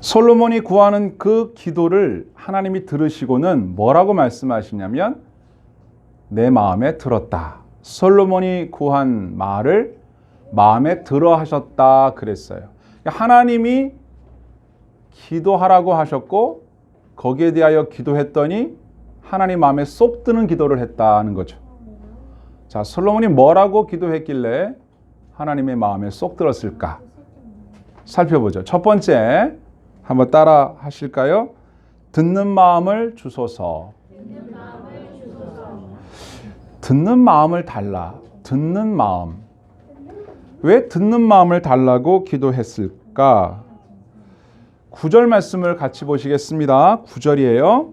솔로몬이 구하는 그 기도를 하나님이 들으시고는 뭐라고 말씀하시냐면 내 마음에 들었다. 솔로몬이 구한 말을 마음에 들어 하셨다 그랬어요. 하나님이 기도하라고 하셨고 거기에 대하여 기도했더니 하나님 마음에 쏙 드는 기도를 했다는 거죠. 자, 솔로몬이 뭐라고 기도했길래 하나님의 마음에 쏙 들었을까? 살펴보죠. 첫 번째, 한번 따라 하실까요? 듣는 마음을 주소서. 듣는 마음을 달라. 듣는 마음. 왜 듣는 마음을 달라고 기도했을까? 9절 말씀을 같이 보시겠습니다. 9절이에요.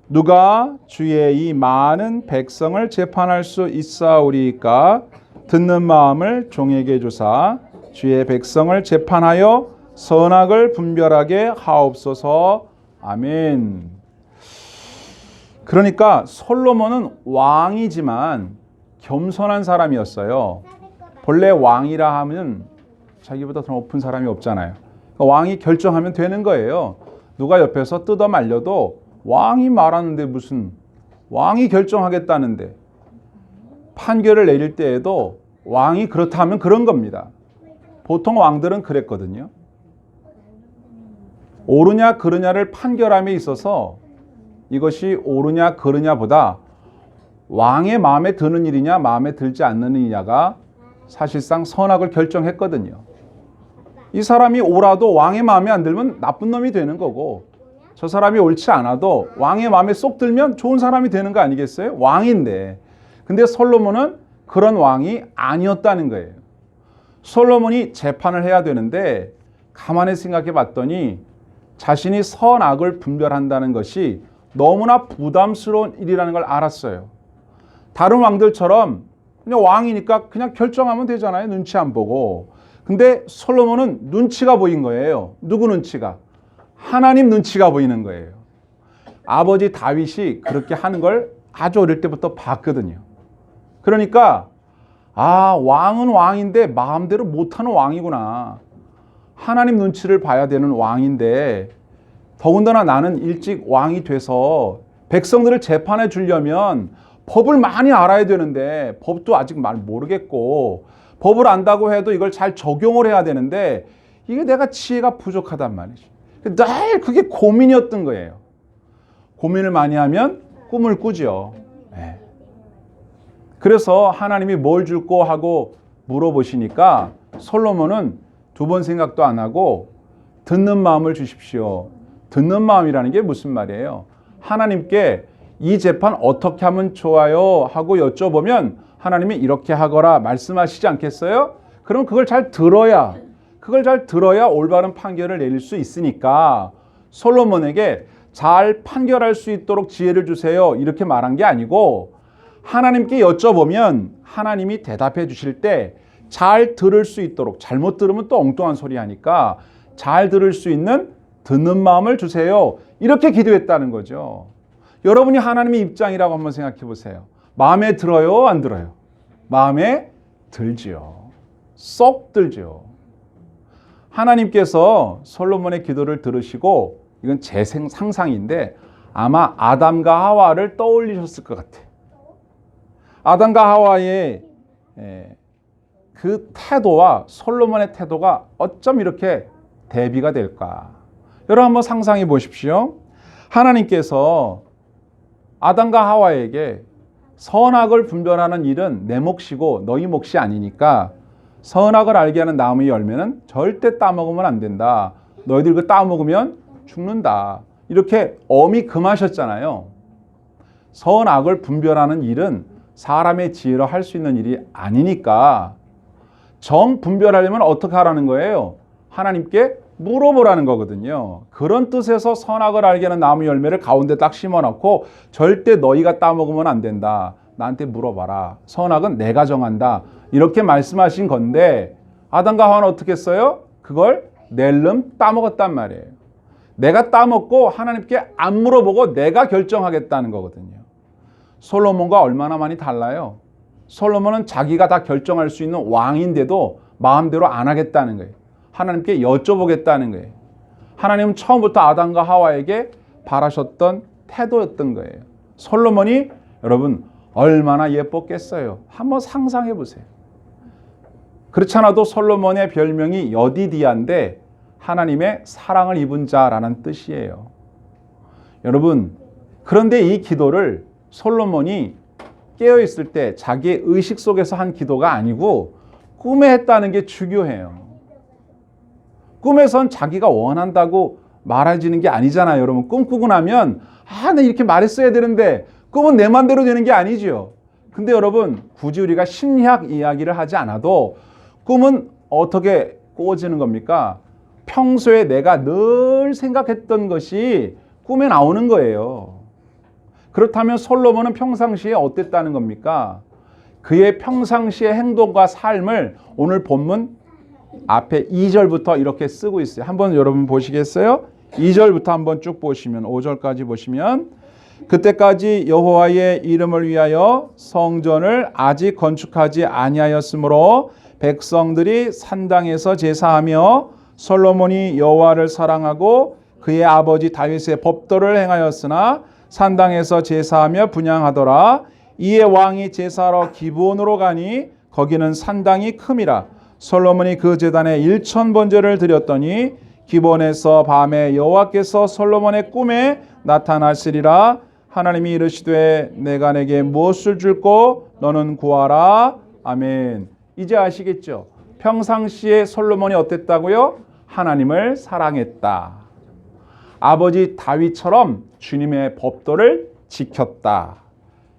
누가 주의 이 많은 백성을 재판할 수 있사오리까? 듣는 마음을 종에게 주사 주의 백성을 재판하여 선악을 분별하게 하옵소서. 아멘. 그러니까 솔로몬은 왕이지만 겸손한 사람이었어요. 본래 왕이라 하면 자기보다 더 높은 사람이 없잖아요. 그러니까 왕이 결정하면 되는 거예요. 누가 옆에서 뜯어 말려도 왕이 말하는데 무슨 왕이 결정하겠다는데 판결을 내릴 때에도 왕이 그렇다 하면 그런 겁니다. 보통 왕들은 그랬거든요. 옳으냐 그르냐를 판결함에 있어서 이것이 옳으냐 그르냐보다 왕의 마음에 드는 일이냐 마음에 들지 않는 일이냐가 사실상 선악을 결정했거든요. 이 사람이 옳아도 왕의 마음에 안 들면 나쁜 놈이 되는 거고 저 사람이 옳지 않아도 왕의 마음에 쏙 들면 좋은 사람이 되는 거 아니겠어요? 왕인데. 근데 솔로몬은 그런 왕이 아니었다는 거예요. 솔로몬이 재판을 해야 되는데 가만히 생각해 봤더니 자신이 선악을 분별한다는 것이 너무나 부담스러운 일이라는 걸 알았어요. 다른 왕들처럼 그냥 왕이니까 그냥 결정하면 되잖아요. 눈치 안 보고. 근데 솔로몬은 눈치가 보인 거예요. 누구 눈치가? 하나님 눈치가 보이는 거예요. 아버지 다윗이 그렇게 하는 걸 아주 어릴 때부터 봤거든요. 그러니까 왕은 왕인데 마음대로 못하는 왕이구나. 하나님 눈치를 봐야 되는 왕인데 더군다나 나는 일찍 왕이 돼서 백성들을 재판해 주려면 법을 많이 알아야 되는데 법도 아직 말 모르겠고 법을 안다고 해도 이걸 잘 적용을 해야 되는데 이게 내가 지혜가 부족하단 말이지. 늘 그게 고민이었던 거예요. 고민을 많이 하면 꿈을 꾸죠. 네. 그래서 하나님이 뭘 줄고 하고 물어보시니까 솔로몬은 두 번 생각도 안 하고 듣는 마음을 주십시오. 듣는 마음이라는 게 무슨 말이에요? 하나님께 이 재판 어떻게 하면 좋아요? 하고 여쭤보면 하나님이 이렇게 하거라 말씀하시지 않겠어요? 그럼 그걸 잘 들어야 올바른 판결을 내릴 수 있으니까 솔로몬에게 잘 판결할 수 있도록 지혜를 주세요. 이렇게 말한 게 아니고 하나님께 여쭤보면 하나님이 대답해 주실 때 잘 들을 수 있도록 잘못 들으면 또 엉뚱한 소리 하니까 잘 들을 수 있는 듣는 마음을 주세요. 이렇게 기도했다는 거죠. 여러분이 하나님의 입장이라고 한번 생각해 보세요. 마음에 들어요? 안 들어요? 마음에 들지요. 쏙 들죠. 하나님께서 솔로몬의 기도를 들으시고 이건 제 상상인데 아마 아담과 하와를 떠올리셨을 것 같아요. 아담과 하와의 그 태도와 솔로몬의 태도가 어쩜 이렇게 대비가 될까? 여러분 한번 상상해 보십시오. 하나님께서 아담과 하와에게 선악을 분별하는 일은 내 몫이고 너희 몫이 아니니까 선악을 알게 하는 나무의 열매는 절대 따먹으면 안 된다. 너희들 그 따먹으면 죽는다. 이렇게 엄히 금하셨잖아요. 선악을 분별하는 일은 사람의 지혜로 할 수 있는 일이 아니니까 정 분별하려면 어떻게 하라는 거예요? 하나님께 물어보라는 거거든요. 그런 뜻에서 선악을 알게 하는 나무 열매를 가운데 딱 심어놓고 절대 너희가 따먹으면 안 된다. 나한테 물어봐라. 선악은 내가 정한다. 이렇게 말씀하신 건데 아담과 하와는 어떻게 했어요? 그걸 낼름 따먹었단 말이에요. 내가 따먹고 하나님께 안 물어보고 내가 결정하겠다는 거거든요. 솔로몬과 얼마나 많이 달라요? 솔로몬은 자기가 다 결정할 수 있는 왕인데도 마음대로 안 하겠다는 거예요. 하나님께 여쭤보겠다는 거예요. 하나님은 처음부터 아담과 하와에게 바라셨던 태도였던 거예요. 솔로몬이 여러분 얼마나 예뻤겠어요. 한번 상상해 보세요. 그렇지 않아도 솔로몬의 별명이 여디디아인데 하나님의 사랑을 입은 자라는 뜻이에요. 여러분, 그런데 이 기도를 솔로몬이 깨어있을 때 자기의 의식 속에서 한 기도가 아니고 꿈에 했다는 게 중요해요. 꿈에선 자기가 원한다고 말해지는 게 아니잖아요. 여러분, 꿈꾸고 나면 나 이렇게 말했어야 되는데 꿈은 내 맘대로 되는 게 아니죠. 근데 여러분, 굳이 우리가 심리학 이야기를 하지 않아도 꿈은 어떻게 꾸어지는 겁니까? 평소에 내가 늘 생각했던 것이 꿈에 나오는 거예요. 그렇다면 솔로몬은 평상시에 어땠다는 겁니까? 그의 평상시의 행동과 삶을 오늘 본문 앞에 2절부터 이렇게 쓰고 있어요. 한번 여러분 보시겠어요? 2절부터 한번 쭉 보시면 5절까지 보시면 그때까지 여호와의 이름을 위하여 성전을 아직 건축하지 아니하였으므로 백성들이 산당에서 제사하며 솔로몬이 여호와를 사랑하고 그의 아버지 다윗의 법도를 행하였으나 산당에서 제사하며 분향하더라. 이에 왕이 제사하러 기브온으로 가니 거기는 산당이 큼이라. 솔로몬이 그 제단에 1000번제를 드렸더니 기브온에서 밤에 여호와께서 솔로몬의 꿈에 나타나시리라. 하나님이 이르시되 내가 내게 무엇을 줄꼬 너는 구하라. 아멘. 이제 아시겠죠? 평상시에 솔로몬이 어땠다고요? 하나님을 사랑했다. 아버지 다윗처럼 주님의 법도를 지켰다.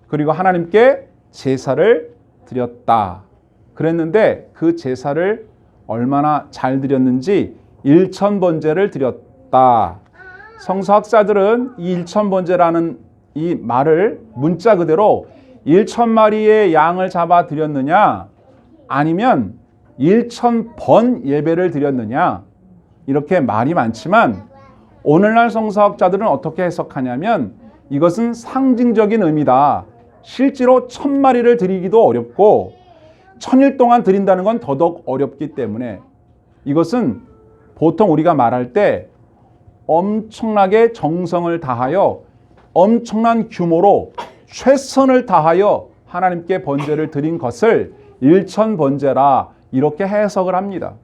그리고 하나님께 제사를 드렸다. 그랬는데 그 제사를 얼마나 잘 드렸는지 1000번제를 드렸다. 성서학자들은 이 1000번제라는 이 말을 문자 그대로 1000마리의 양을 잡아 드렸느냐 아니면 1000번 예배를 드렸느냐 이렇게 말이 많지만 오늘날 성서학자들은 어떻게 해석하냐면 이것은 상징적인 의미다. 실제로 1000마리를 드리기도 어렵고 1000일 동안 드린다는 건 더더욱 어렵기 때문에 이것은 보통 우리가 말할 때 엄청나게 정성을 다하여 엄청난 규모로 최선을 다하여 하나님께 번제를 드린 것을 1000번제라 이렇게 해석을 합니다.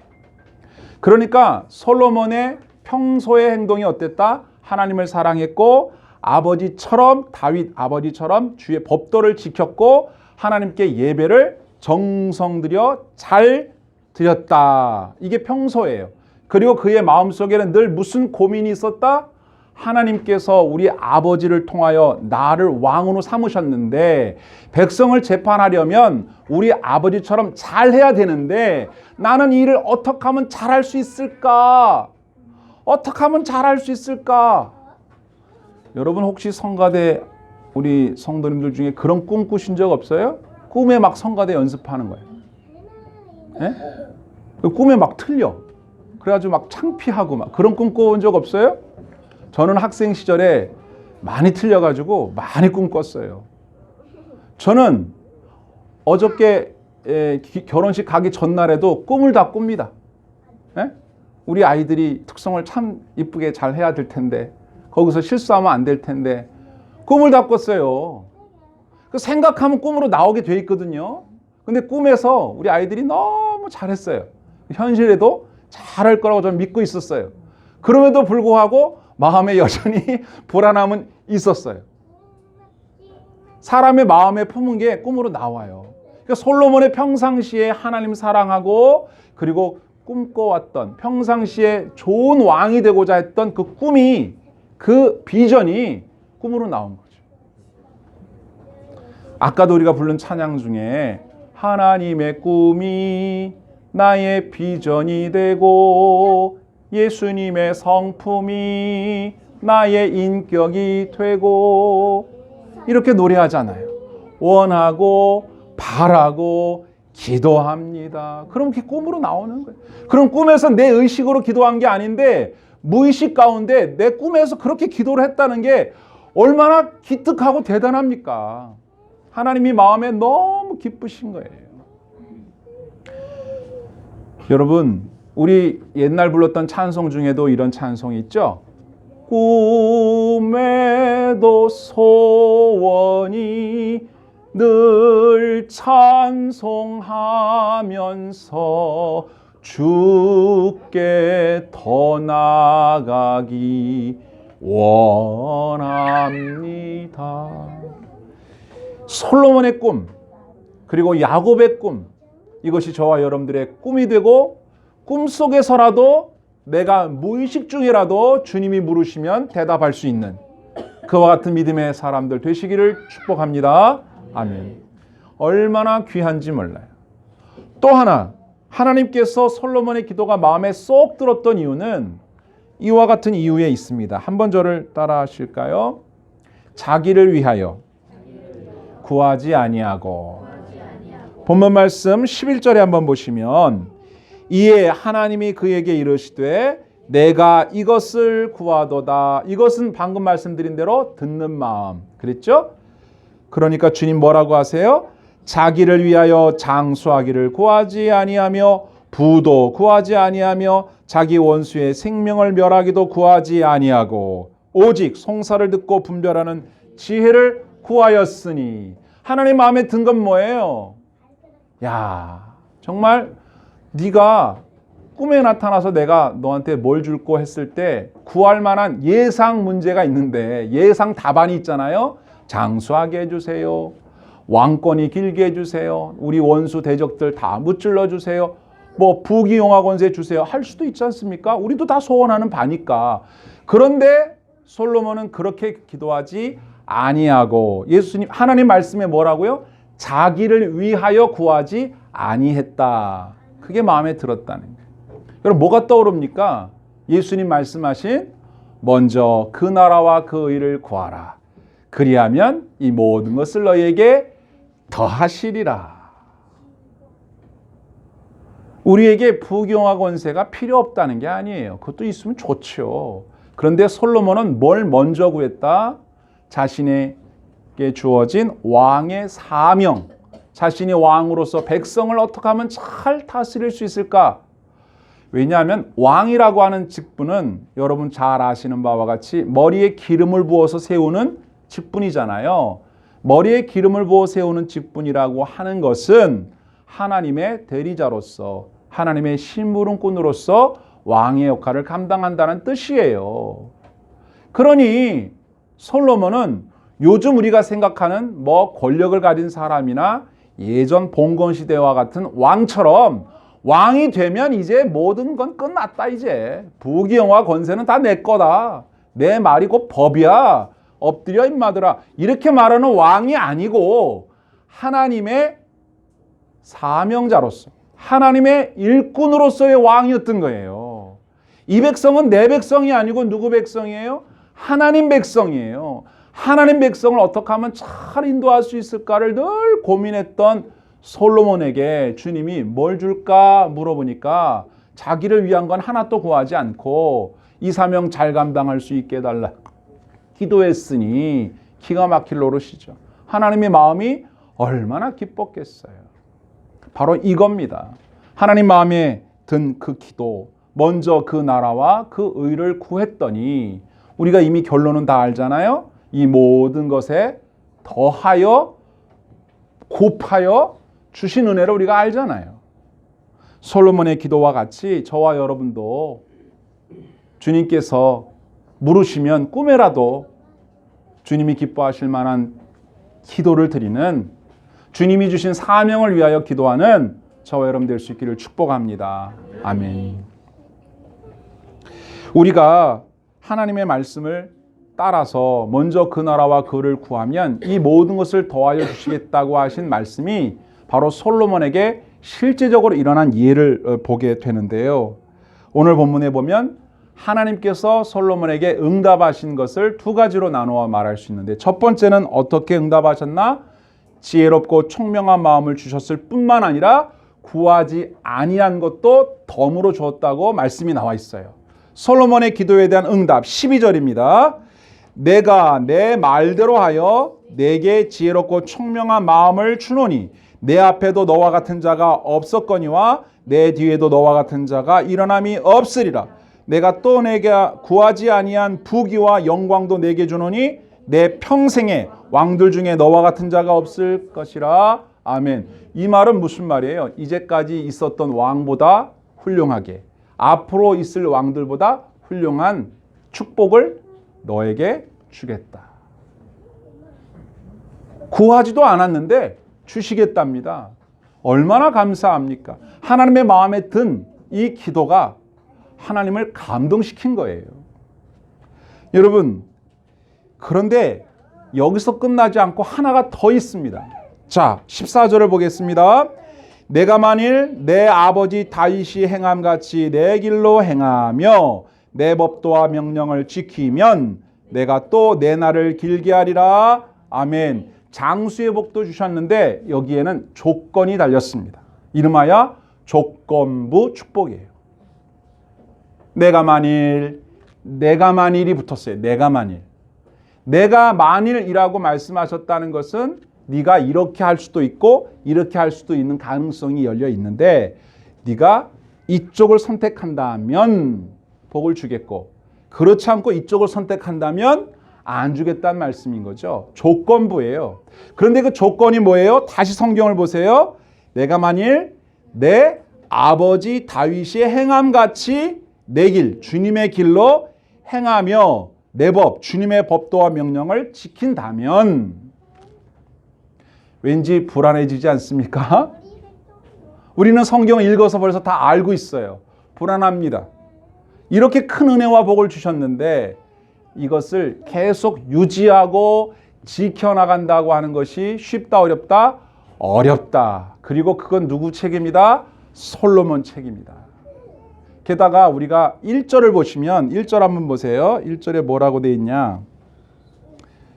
그러니까 솔로몬의 평소의 행동이 어땠다? 하나님을 사랑했고 아버지처럼 다윗 아버지처럼 주의 법도를 지켰고 하나님께 예배를 정성 들여 잘 드렸다. 이게 평소예요. 그리고 그의 마음속에는 늘 무슨 고민이 있었다? 하나님께서 우리 아버지를 통하여 나를 왕으로 삼으셨는데 백성을 재판하려면 우리 아버지처럼 잘해야 되는데 나는 이 일을 어떻게 하면 잘할 수 있을까? 어떻게 하면 잘할 수 있을까? 여러분 혹시 성가대 우리 성도님들 중에 그런 꿈 꾸신 적 없어요? 꿈에 막 성가대 연습하는 거예요. 예? 꿈에 막 틀려. 그래가지고 막 창피하고 막 그런 꿈 꿔본 적 없어요? 저는 학생 시절에 많이 틀려가지고 많이 꿈 꿨어요. 저는 어저께 결혼식 가기 전날에도 꿈을 다 꿉니다. 예? 우리 아이들이 특성을 참 이쁘게 잘 해야 될 텐데 거기서 실수하면 안 될 텐데 꿈을 다 꿨어요. 생각하면 꿈으로 나오게 돼 있거든요. 근데 꿈에서 우리 아이들이 너무 잘했어요. 현실에도 잘할 거라고 저는 믿고 있었어요. 그럼에도 불구하고 마음에 여전히 불안함은 있었어요. 사람의 마음에 품은 게 꿈으로 나와요. 그러니까 솔로몬의 평상시에 하나님 사랑하고 그리고 꿈꿔왔던 평상시에 좋은 왕이 되고자 했던 그 꿈이 그 비전이 꿈으로 나온 거죠. 아까도 우리가 부른 찬양 중에 하나님의 꿈이 나의 비전이 되고 예수님의 성품이 나의 인격이 되고 이렇게 노래하잖아요. 원하고 바라고 기도합니다. 그럼 그게 꿈으로 나오는 거예요. 그럼 꿈에서 내 의식으로 기도한 게 아닌데 무의식 가운데 내 꿈에서 그렇게 기도를 했다는 게 얼마나 기특하고 대단합니까? 하나님이 마음에 너무 기쁘신 거예요. 여러분, 우리 옛날 불렀던 찬송 중에도 이런 찬송이 있죠. 꿈에도 소원이 늘 찬송하면서 주께 더 나아가기 원합니다. 솔로몬의 꿈, 그리고 야곱의 꿈, 이것이 저와 여러분들의 꿈이 되고 꿈속에서라도 내가 무의식 중이라도 주님이 물으시면 대답할 수 있는 그와 같은 믿음의 사람들 되시기를 축복합니다. 아멘. 얼마나 귀한지 몰라요. 또 하나, 하나님께서 솔로몬의 기도가 마음에 쏙 들었던 이유는 이와 같은 이유에 있습니다. 한번 저를 따라 하실까요? 자기를 위하여 구하지 아니하고. 본문 말씀 11절에 한번 보시면 이에 하나님이 그에게 이르시되 내가 이것을 구하도다. 이것은 방금 말씀드린 대로 듣는 마음. 그랬죠? 그러니까 주님 뭐라고 하세요? 자기를 위하여 장수하기를 구하지 아니하며 부도 구하지 아니하며 자기 원수의 생명을 멸하기도 구하지 아니하고 오직 송사를 듣고 분별하는 지혜를 구하였으니. 하나님 마음에 든 건 뭐예요? 야, 정말 네가 꿈에 나타나서 내가 너한테 뭘 줄고 했을 때 구할 만한 예상 문제가 있는데 예상 답안이 있잖아요. 장수하게 해주세요. 왕권이 길게 해주세요. 우리 원수 대적들 다 무찔러 주세요. 뭐 부귀영화 권세 주세요. 할 수도 있지 않습니까? 우리도 다 소원하는 바니까. 그런데 솔로몬은 그렇게 기도하지 아니하고 예수님 하나님 말씀에 뭐라고요? 자기를 위하여 구하지 아니했다. 그게 마음에 들었다는 거예요. 여러분 뭐가 떠오릅니까? 예수님 말씀하신 먼저 그 나라와 그 의를 구하라. 그리하면 이 모든 것을 너희에게 더하시리라. 우리에게 부귀영화 권세가 필요 없다는 게 아니에요. 그것도 있으면 좋죠. 그런데 솔로몬은 뭘 먼저 구했다? 자신에게 주어진 왕의 사명, 자신이 왕으로서 백성을 어떻게 하면 잘 다스릴 수 있을까? 왜냐하면 왕이라고 하는 직분은 여러분 잘 아시는 바와 같이 머리에 기름을 부어서 세우는 직분이잖아요. 머리에 기름을 부어 세우는 직분이라고 하는 것은 하나님의 대리자로서 하나님의 심부름꾼으로서 왕의 역할을 감당한다는 뜻이에요. 그러니 솔로몬은 요즘 우리가 생각하는 뭐 권력을 가진 사람이나 예전 봉건 시대와 같은 왕처럼 왕이 되면 이제 모든 건 끝났다. 이제 부귀영화 권세는 다 내 거다. 내 말이 곧 법이야. 엎드려 임마들아. 이렇게 말하는 왕이 아니고 하나님의 사명자로서 하나님의 일꾼으로서의 왕이었던 거예요. 이 백성은 내 백성이 아니고 누구 백성이에요? 하나님 백성이에요. 하나님 백성을 어떻게 하면 잘 인도할 수 있을까를 늘 고민했던 솔로몬에게 주님이 뭘 줄까 물어보니까 자기를 위한 건 하나도 구하지 않고 이 사명 잘 감당할 수 있게 해달라 기도했으니 기가 막힐 노릇이죠. 하나님의 마음이 얼마나 기뻤겠어요. 바로 이겁니다. 하나님 마음에 든 그 기도, 먼저 그 나라와 그 의를 구했더니 우리가 이미 결론은 다 알잖아요. 이 모든 것에 더하여 곱하여 주신 은혜를 우리가 알잖아요. 솔로몬의 기도와 같이 저와 여러분도 주님께서 물으시면 꿈에라도 주님이 기뻐하실 만한 기도를 드리는 주님이 주신 사명을 위하여 기도하는 저와 여러분 될 수 있기를 축복합니다. 아멘. 우리가 하나님의 말씀을 따라서 먼저 그 나라와 그를 구하면 이 모든 것을 더하여 주시겠다고 하신 말씀이 바로 솔로몬에게 실제적으로 일어난 예를 보게 되는데요. 오늘 본문에 보면 하나님께서 솔로몬에게 응답하신 것을 두 가지로 나누어 말할 수 있는데 첫 번째는 어떻게 응답하셨나? 지혜롭고 총명한 마음을 주셨을 뿐만 아니라 구하지 아니한 것도 덤으로 주었다고 말씀이 나와 있어요. 솔로몬의 기도에 대한 응답 12절입니다. 내가 내 말대로 하여 내게 지혜롭고 총명한 마음을 주노니 내 앞에도 너와 같은 자가 없었거니와 내 뒤에도 너와 같은 자가 일어남이 없으리라. 내가 또 내게 구하지 아니한 부귀와 영광도 내게 주노니 내 평생에 왕들 중에 너와 같은 자가 없을 것이라. 아멘. 이 말은 무슨 말이에요? 이제까지 있었던 왕보다 훌륭하게, 앞으로 있을 왕들보다 훌륭한 축복을 너에게 주겠다. 구하지도 않았는데 주시겠답니다. 얼마나 감사합니까? 하나님의 마음에 든 이 기도가 하나님을 감동시킨 거예요. 여러분, 그런데 여기서 끝나지 않고 하나가 더 있습니다. 자, 14절을 보겠습니다. 내가 만일 내 아버지 다윗이 행함같이 내 길로 행하며 내 법도와 명령을 지키면 내가 또 내 날을 길게 하리라. 아멘. 장수의 복도 주셨는데 여기에는 조건이 달렸습니다. 이름하여 조건부 축복이에요. 내가 만일이 붙었어요. 내가 만일이라고 말씀하셨다는 것은 네가 이렇게 할 수도 있고 이렇게 할 수도 있는 가능성이 열려 있는데 네가 이쪽을 선택한다면 복을 주겠고 그렇지 않고 이쪽을 선택한다면 안 주겠다는 말씀인 거죠. 조건부예요. 그런데 그 조건이 뭐예요? 다시 성경을 보세요. 내가 만일 내 아버지 다윗이 행함같이 내 길, 주님의 길로 행하며 내 법, 주님의 법도와 명령을 지킨다면 왠지 불안해지지 않습니까? 우리는 성경을 읽어서 벌써 다 알고 있어요. 불안합니다. 이렇게 큰 은혜와 복을 주셨는데 이것을 계속 유지하고 지켜나간다고 하는 것이 쉽다 어렵다? 어렵다. 그리고 그건 누구 책임이다? 솔로몬 책임이다. 게다가 우리가 1절을 보시면 1절 한번 보세요. 1절에 뭐라고 돼 있냐?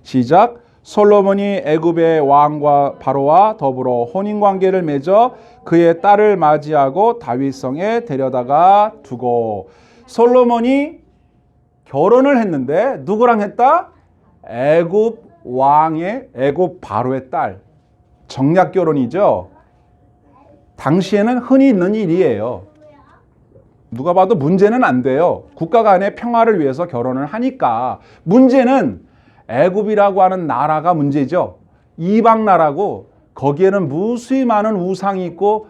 시작. 솔로몬이 애굽의 왕과 바로와 더불어 혼인관계를 맺어 그의 딸을 맞이하고 다윗성에 데려다가 두고. 솔로몬이 결혼을 했는데 누구랑 했다? 애굽 왕의 애굽 바로의 딸. 정략 결혼이죠. 당시에는 흔히 있는 일이에요. 누가 봐도 문제는 안 돼요. 국가 간의 평화를 위해서 결혼을 하니까. 문제는 애굽이라고 하는 나라가 문제죠. 이방 나라고 거기에는 무수히 많은 우상이 있고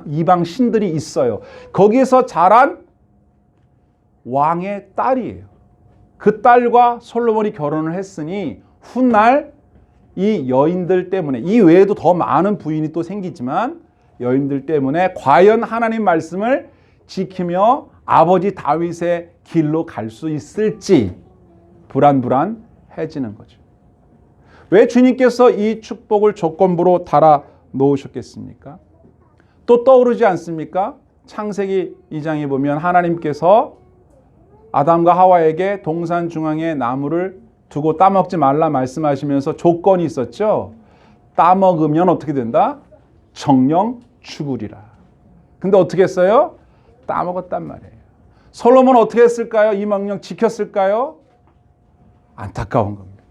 이방 신들이 있어요. 거기에서 자란 왕의 딸이에요. 그 딸과 솔로몬이 결혼을 했으니 훗날 이 여인들 때문에, 이 외에도 더 많은 부인이 또 생기지만 여인들 때문에 과연 하나님 말씀을 지키며 아버지 다윗의 길로 갈 수 있을지 불안해지는 거죠. 왜 주님께서 이 축복을 조건부로 달아 놓으셨겠습니까? 또 떠오르지 않습니까? 창세기 2장에 보면 하나님께서 아담과 하와에게 동산 중앙에 나무를 두고 따먹지 말라 말씀하시면서 조건이 있었죠. 따먹으면 어떻게 된다? 정령 죽으리라. 근데 어떻게 했어요? 따먹었단 말이에요. 솔로몬은 어떻게 했을까요? 이 명령 지켰을까요? 안타까운 겁니다.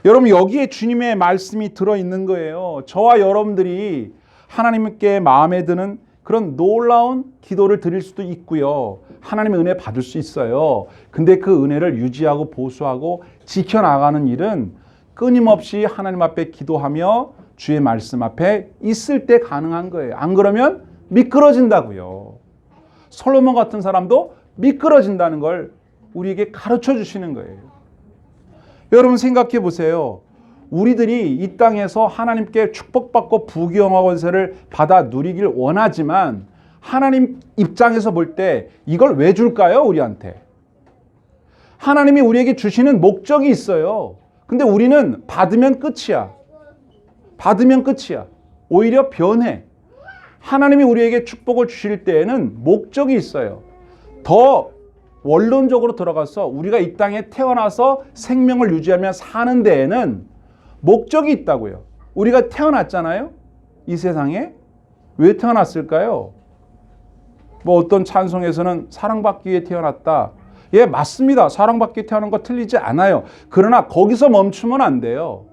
여러분, 여기에 주님의 말씀이 들어있는 거예요. 저와 여러분들이 하나님께 마음에 드는 그런 놀라운 기도를 드릴 수도 있고요. 하나님의 은혜 받을 수 있어요. 근데 그 은혜를 유지하고 보수하고 지켜나가는 일은 끊임없이 하나님 앞에 기도하며 주의 말씀 앞에 있을 때 가능한 거예요. 안 그러면 미끄러진다고요. 솔로몬 같은 사람도 미끄러진다는 걸 우리에게 가르쳐 주시는 거예요. 여러분 생각해 보세요. 우리들이 이 땅에서 하나님께 축복받고 부귀영화 권세를 받아 누리길 원하지만 하나님 입장에서 볼 때 이걸 왜 줄까요? 우리한테. 하나님이 우리에게 주시는 목적이 있어요. 근데 우리는 받으면 끝이야. 받으면 끝이야. 오히려 변해. 하나님이 우리에게 축복을 주실 때에는 목적이 있어요. 더 원론적으로 들어가서 우리가 이 땅에 태어나서 생명을 유지하며 사는 데에는 목적이 있다고요. 우리가 태어났잖아요. 이 세상에. 왜 태어났을까요? 뭐 어떤 찬송에서는 사랑받기 위해 태어났다. 예, 맞습니다. 사랑받기 위해 태어난 거 틀리지 않아요. 그러나 거기서 멈추면 안 돼요.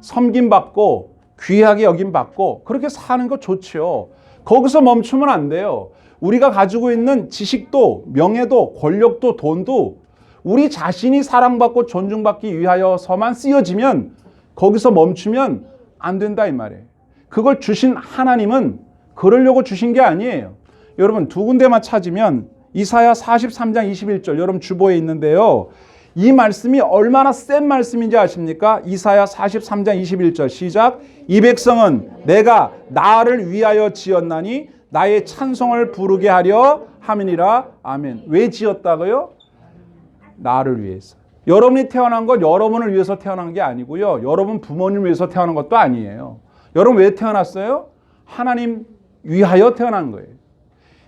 섬김받고 귀하게 여김받고 그렇게 사는 거 좋죠. 거기서 멈추면 안 돼요. 우리가 가지고 있는 지식도 명예도 권력도 돈도 우리 자신이 사랑받고 존중받기 위하여서만 쓰여지면 거기서 멈추면 안 된다 이 말이에요. 그걸 주신 하나님은 그러려고 주신 게 아니에요. 여러분 두 군데만 찾으면 이사야 43장 21절 여러분 주보에 있는데요. 이 말씀이 얼마나 센 말씀인지 아십니까? 이사야 43장 21절 시작. 이 백성은 내가 나를 위하여 지었나니 나의 찬송을 부르게 하려 함이니라. 아멘. 왜 지었다고요? 나를 위해서. 여러분이 태어난 건 여러분을 위해서 태어난 게 아니고요. 여러분 부모님을 위해서 태어난 것도 아니에요. 여러분 왜 태어났어요? 하나님 위하여 태어난 거예요.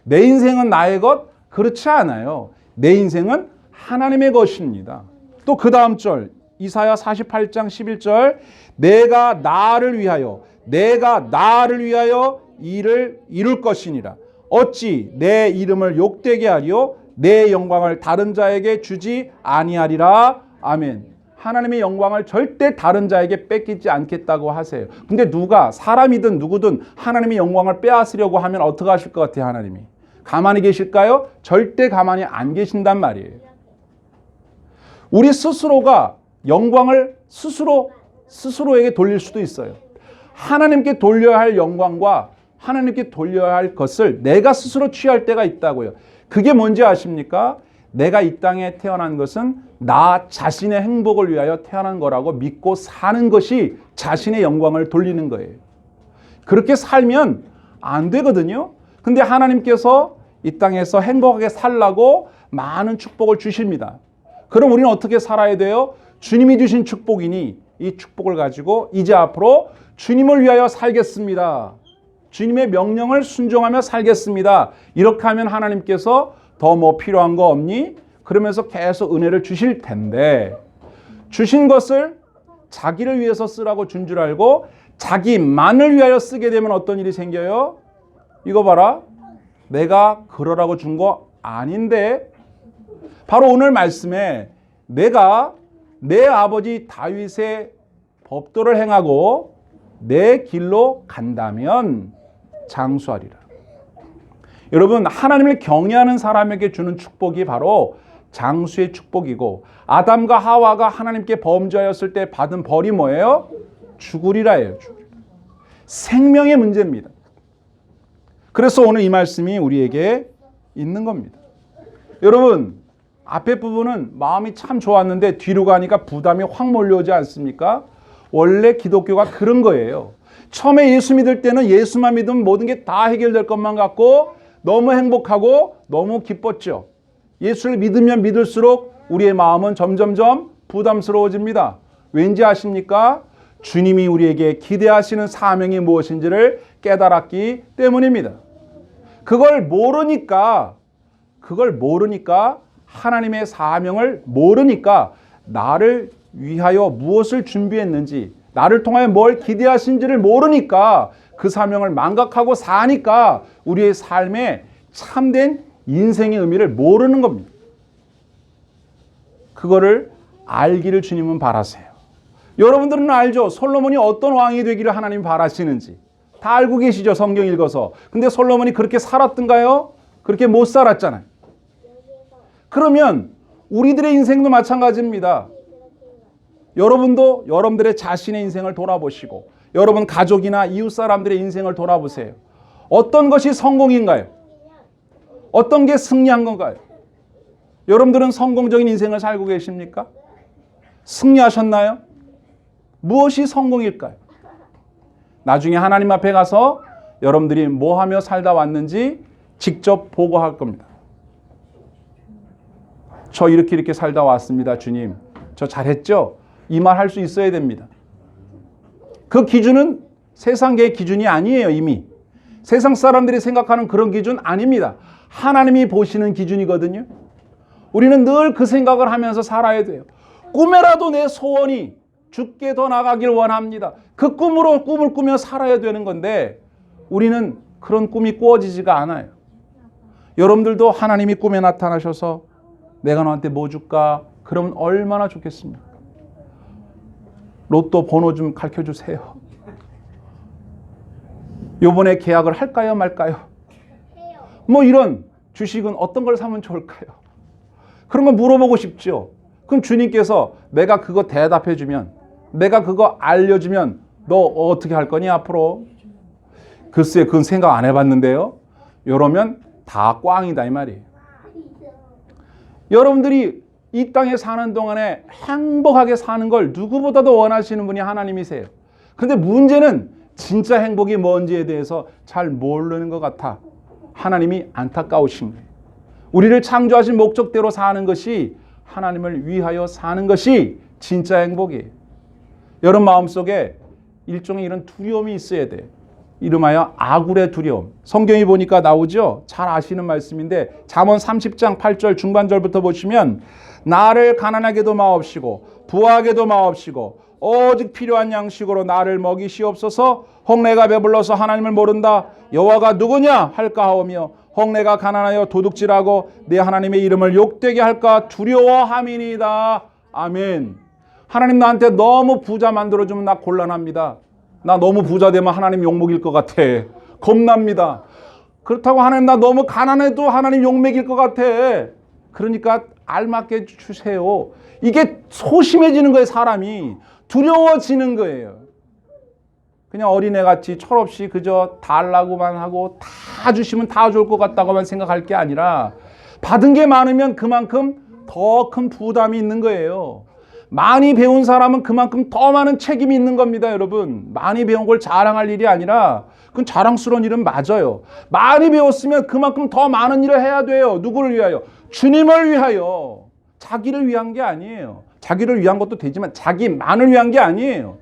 내 인생은 나의 것? 그렇지 않아요. 내 인생은 하나님의 것입니다. 또 그 다음 절 이사야 48장 11절 내가 나를 위하여 일을 이룰 것이니라. 어찌 내 이름을 욕되게 하리요 내 영광을 다른 자에게 주지 아니하리라. 아멘. 하나님의 영광을 절대 다른 자에게 뺏기지 않겠다고 하세요. 근데 누가 사람이든 누구든 하나님의 영광을 빼앗으려고 하면 어떻게 하실 것 같아요? 하나님이 가만히 계실까요? 절대 가만히 안 계신단 말이에요. 우리 스스로가 영광을 스스로에게 돌릴 수도 있어요. 하나님께 돌려야 할 영광과 하나님께 돌려야 할 것을 내가 스스로 취할 때가 있다고요. 그게 뭔지 아십니까? 내가 이 땅에 태어난 것은 나 자신의 행복을 위하여 태어난 거라고 믿고 사는 것이 자신의 영광을 돌리는 거예요. 그렇게 살면 안 되거든요. 근데 하나님께서 이 땅에서 행복하게 살라고 많은 축복을 주십니다. 그럼 우리는 어떻게 살아야 돼요? 주님이 주신 축복이니 이 축복을 가지고 이제 앞으로 주님을 위하여 살겠습니다. 주님의 명령을 순종하며 살겠습니다. 이렇게 하면 하나님께서 더 뭐 필요한 거 없니? 그러면서 계속 은혜를 주실 텐데 주신 것을 자기를 위해서 쓰라고 준 줄 알고 자기만을 위하여 쓰게 되면 어떤 일이 생겨요? 이거 봐라. 내가 그러라고 준 거 아닌데 바로 오늘 말씀에 내가 내 아버지 다윗의 법도를 행하고 내 길로 간다면 장수하리라. 여러분 하나님을 경외하는 사람에게 주는 축복이 바로 장수의 축복이고 아담과 하와가 하나님께 범죄하였을 때 받은 벌이 뭐예요? 죽으리라예요. 죽으리라. 생명의 문제입니다. 그래서 오늘 이 말씀이 우리에게 있는 겁니다. 여러분 앞에 부분은 마음이 참 좋았는데 뒤로 가니까 부담이 확 몰려오지 않습니까? 원래 기독교가 그런 거예요. 처음에 예수 믿을 때는 예수만 믿으면 모든 게 다 해결될 것만 같고 너무 행복하고 너무 기뻤죠. 예수를 믿으면 믿을수록 우리의 마음은 점점점 부담스러워집니다. 왠지 아십니까? 주님이 우리에게 기대하시는 사명이 무엇인지를 깨달았기 때문입니다. 그걸 모르니까 하나님의 사명을 모르니까 나를 위하여 무엇을 준비했는지 나를 통하여 뭘 기대하신지를 모르니까 그 사명을 망각하고 사니까 우리의 삶에 참된 인생의 의미를 모르는 겁니다. 그거를 알기를 주님은 바라세요. 여러분들은 알죠? 솔로몬이 어떤 왕이 되기를 하나님 바라시는지 다 알고 계시죠? 성경 읽어서. 근데 솔로몬이 그렇게 살았던가요? 그렇게 못 살았잖아요. 그러면 우리들의 인생도 마찬가지입니다. 여러분도 여러분들의 자신의 인생을 돌아보시고 여러분 가족이나 이웃 사람들의 인생을 돌아보세요. 어떤 것이 성공인가요? 어떤 게 승리한 건가요? 여러분들은 성공적인 인생을 살고 계십니까? 승리하셨나요? 무엇이 성공일까요? 나중에 하나님 앞에 가서 여러분들이 뭐 하며 살다 왔는지 직접 보고할 겁니다. 저 이렇게 살다 왔습니다, 주님. 저 잘했죠? 이 말 할 수 있어야 됩니다. 그 기준은 세상계의 기준이 아니에요, 이미. 세상 사람들이 생각하는 그런 기준 아닙니다. 하나님이 보시는 기준이거든요. 우리는 늘 그 생각을 하면서 살아야 돼요. 꿈에라도 내 소원이 주께 더 나가길 원합니다. 그 꿈으로 꿈을 꾸며 살아야 되는 건데 우리는 그런 꿈이 꾸어지지가 않아요. 여러분들도 하나님이 꿈에 나타나셔서 내가 너한테 뭐 줄까? 그러면 얼마나 좋겠습니까? 로또 번호 좀 가르쳐 주세요. 요번에 계약을 할까요 말까요? 뭐 이런 주식은 어떤 걸 사면 좋을까요? 그런 거 물어보고 싶죠. 그럼 주님께서 내가 그거 대답해 주면, 내가 그거 알려주면 너 어떻게 할 거니 앞으로? 글쎄 그건 생각 안 해봤는데요. 이러면 다 꽝이다 이 말이에요. 여러분들이 이 땅에 사는 동안에 행복하게 사는 걸 누구보다도 원하시는 분이 하나님이세요. 그런데 문제는 진짜 행복이 뭔지에 대해서 잘 모르는 것 같아 하나님이 안타까우신 거예요. 우리를 창조하신 목적대로 사는 것이, 하나님을 위하여 사는 것이 진짜 행복이에요. 여러분 마음속에 일종의 이런 두려움이 있어야 돼요. 이름하여 아굴의 두려움. 성경이 보니까 나오죠. 잘 아시는 말씀인데 잠언 30장 8절 중반절부터 보시면 나를 가난하게도 마옵시고 부하게도 마옵시고 오직 필요한 양식으로 나를 먹이시옵소서. 혹 내가 배불러서 하나님을 모른다 여호와가 누구냐 할까 하오며 혹 내가 가난하여 도둑질하고 내 하나님의 이름을 욕되게 할까 두려워함이니이다. 아멘. 하나님 나한테 너무 부자 만들어주면 나 곤란합니다. 나 너무 부자 되면 하나님 욕먹일 것 같아. 겁납니다. 그렇다고 하나님 나 너무 가난해도 하나님 욕먹일 것 같아. 그러니까 알맞게 주세요. 이게 소심해지는 거예요. 사람이 두려워지는 거예요. 그냥 어린애같이 철없이 그저 달라고만 하고 다 주시면 다 좋을 것 같다고만 생각할 게 아니라 받은 게 많으면 그만큼 더 큰 부담이 있는 거예요. 많이 배운 사람은 그만큼 더 많은 책임이 있는 겁니다. 여러분 많이 배운 걸 자랑할 일이 아니라 그건 자랑스러운 일은 맞아요. 많이 배웠으면 그만큼 더 많은 일을 해야 돼요. 누구를 위하여? 주님을 위하여. 자기를 위한 게 아니에요. 자기를 위한 것도 되지만 자기만을 위한 게 아니에요.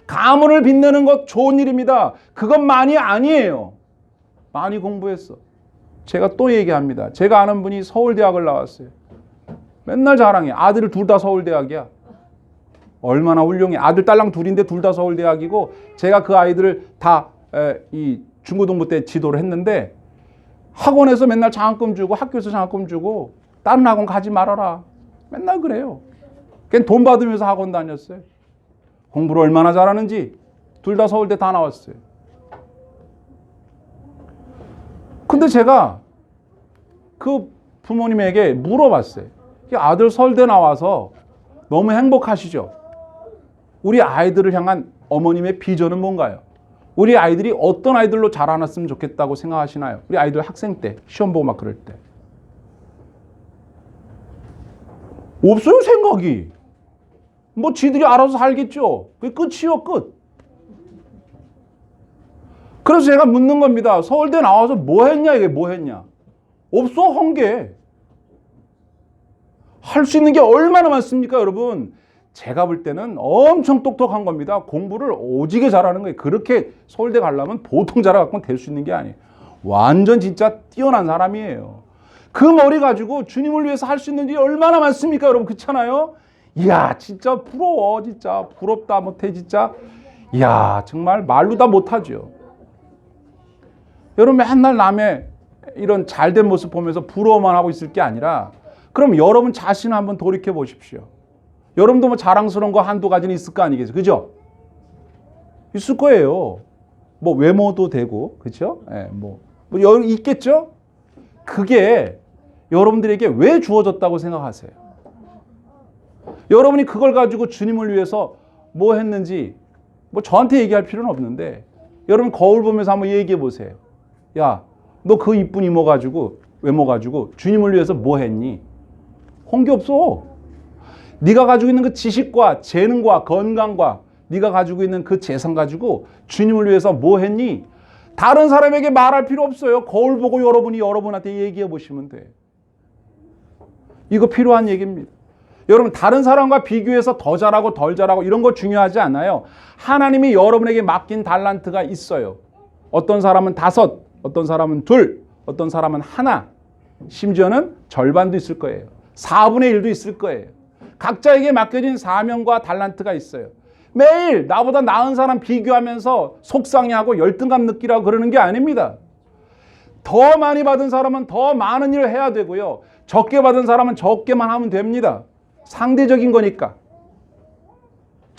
가문을 빛내는 것 좋은 일입니다. 그것만이 아니에요. 많이 공부했어. 제가 또 얘기합니다. 제가 아는 분이 서울대학을 나왔어요. 맨날 자랑해. 아들을 둘 다 서울대학이야. 얼마나 훌륭해. 아들 딸랑 둘인데 둘 다 서울대학이고 제가 그 아이들을 다 이 중고등부 때 지도를 했는데 학원에서 맨날 장학금 주고 학교에서 장학금 주고 다른 학원 가지 말아라. 맨날 그래요. 그냥 돈 받으면서 학원 다녔어요. 공부를 얼마나 잘하는지 둘 다 서울대 다 나왔어요. 근데 제가 그 부모님에게 물어봤어요. 아들 서울대 나와서 너무 행복하시죠? 우리 아이들을 향한 어머님의 비전은 뭔가요? 우리 아이들이 어떤 아이들로 자라났으면 좋겠다고 생각하시나요? 우리 아이들 학생 때, 시험 보고 막 그럴 때. 없어요, 생각이. 뭐 지들이 알아서 살겠죠. 그게 끝이요, 끝. 그래서 제가 묻는 겁니다. 서울대 나와서 뭐 했냐, 이게 뭐 했냐. 없어, 한 게. 할 수 있는 게 얼마나 많습니까, 여러분? 제가 볼 때는 엄청 똑똑한 겁니다. 공부를 오지게 잘하는 거예요. 그렇게 서울대 가려면 보통 잘해갖고는 될 수 있는 게 아니에요. 완전 진짜 뛰어난 사람이에요. 그 머리 가지고 주님을 위해서 할 수 있는 일이 얼마나 많습니까, 여러분? 그렇잖아요? 이야, 진짜 부러워. 진짜 부럽다 못해, 진짜. 이야, 정말 말로 다 못하죠. 여러분 맨날 남의 이런 잘된 모습 보면서 부러워만 하고 있을 게 아니라 그럼 여러분 자신을 한번 돌이켜 보십시오. 여러분도 뭐 자랑스러운 거 한두 가지는 있을 거 아니겠어요? 그죠? 있을 거예요. 뭐 외모도 되고, 그죠? 예, 뭐 있겠죠? 그게 여러분들에게 왜 주어졌다고 생각하세요? 여러분이 그걸 가지고 주님을 위해서 뭐 했는지 뭐 저한테 얘기할 필요는 없는데 여러분 거울 보면서 한번 얘기해 보세요. 야, 너 그 이쁜 이모 가지고 외모 가지고 주님을 위해서 뭐 했니? 한 게 없어. 네가 가지고 있는 그 지식과 재능과 건강과 네가 가지고 있는 그 재산 가지고 주님을 위해서 뭐 했니? 다른 사람에게 말할 필요 없어요. 거울 보고 여러분이 여러분한테 얘기해 보시면 돼. 이거 필요한 얘기입니다. 여러분 다른 사람과 비교해서 더 잘하고 덜 잘하고 이런 거 중요하지 않아요. 하나님이 여러분에게 맡긴 달란트가 있어요. 어떤 사람은 5, 어떤 사람은 2, 어떤 사람은 1, 심지어는 절반도 있을 거예요. 4분의 1도 있을 거예요. 각자에게 맡겨진 사명과 달란트가 있어요. 매일 나보다 나은 사람 비교하면서 속상해하고 열등감 느끼라고 그러는 게 아닙니다. 더 많이 받은 사람은 더 많은 일을 해야 되고요. 적게 받은 사람은 적게만 하면 됩니다. 상대적인 거니까.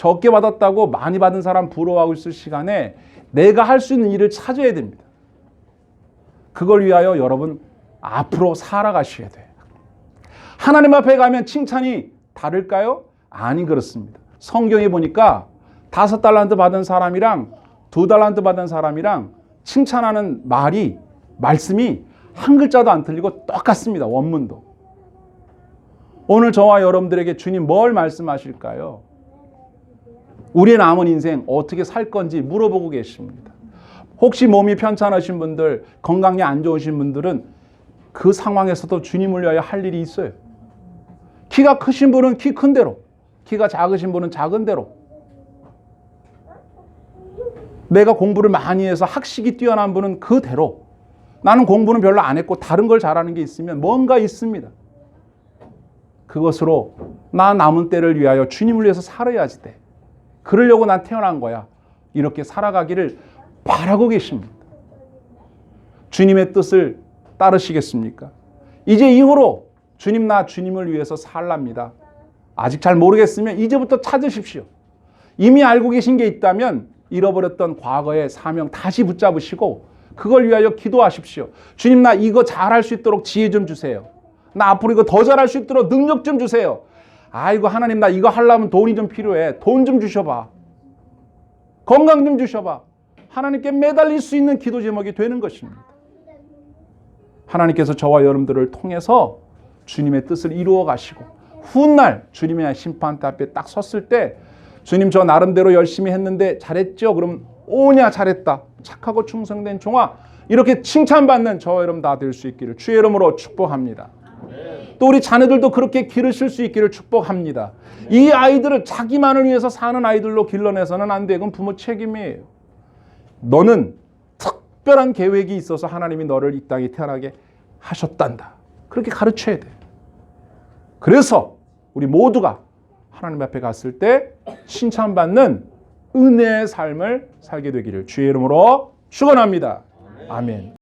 적게 받았다고 많이 받은 사람 부러워하고 있을 시간에 내가 할 수 있는 일을 찾아야 됩니다. 그걸 위하여 여러분 앞으로 살아가셔야 돼요. 하나님 앞에 가면 칭찬이 다를까요? 아니, 그렇습니다. 성경에 보니까 5달란트 받은 사람이랑 2달란트 받은 사람이랑 칭찬하는 말씀이 한 글자도 안 틀리고 똑같습니다. 원문도. 오늘 저와 여러분들에게 주님 뭘 말씀하실까요? 우리의 남은 인생 어떻게 살 건지 물어보고 계십니다. 혹시 몸이 편찮으신 분들, 건강이 안 좋으신 분들은 그 상황에서도 주님을 위하여 할 일이 있어요. 키가 크신 분은 키 큰 대로, 키가 작으신 분은 작은 대로. 내가 공부를 많이 해서 학식이 뛰어난 분은 그대로. 나는 공부는 별로 안 했고 다른 걸 잘하는 게 있으면 뭔가 있습니다. 그것으로 나 남은 때를 위하여 주님을 위해서 살아야지 돼. 그러려고 난 태어난 거야. 이렇게 살아가기를 바라고 계십니다. 주님의 뜻을 따르시겠습니까? 이제 이후로 주님, 나 주님을 위해서 살랍니다. 아직 잘 모르겠으면 이제부터 찾으십시오. 이미 알고 계신 게 있다면 잃어버렸던 과거의 사명 다시 붙잡으시고 그걸 위하여 기도하십시오. 주님, 나 이거 잘할 수 있도록 지혜 좀 주세요. 나 앞으로 이거 더 잘할 수 있도록 능력 좀 주세요. 아이고 하나님, 나 이거 하려면 돈이 좀 필요해. 돈 좀 주셔봐. 건강 좀 주셔봐. 하나님께 매달릴 수 있는 기도 제목이 되는 것입니다. 하나님께서 저와 여러분들을 통해서 주님의 뜻을 이루어 가시고 훗날 주님의 심판대 앞에 딱 섰을 때 주님, 저 나름대로 열심히 했는데 잘했죠? 그럼 오냐 잘했다. 착하고 충성된 종아. 이렇게 칭찬받는 저와 여러분 다 될 수 있기를 주의 이름으로 축복합니다. 또 우리 자녀들도 그렇게 기르실 수 있기를 축복합니다. 이 아이들을 자기만을 위해서 사는 아이들로 길러내서는 안 돼. 그건 부모 책임이에요. 너는 특별한 계획이 있어서 하나님이 너를 이 땅에 태어나게 하셨단다. 그렇게 가르쳐야 돼. 그래서 우리 모두가 하나님 앞에 갔을 때 칭찬받는 은혜의 삶을 살게 되기를 주의 이름으로 축원합니다. 아멘.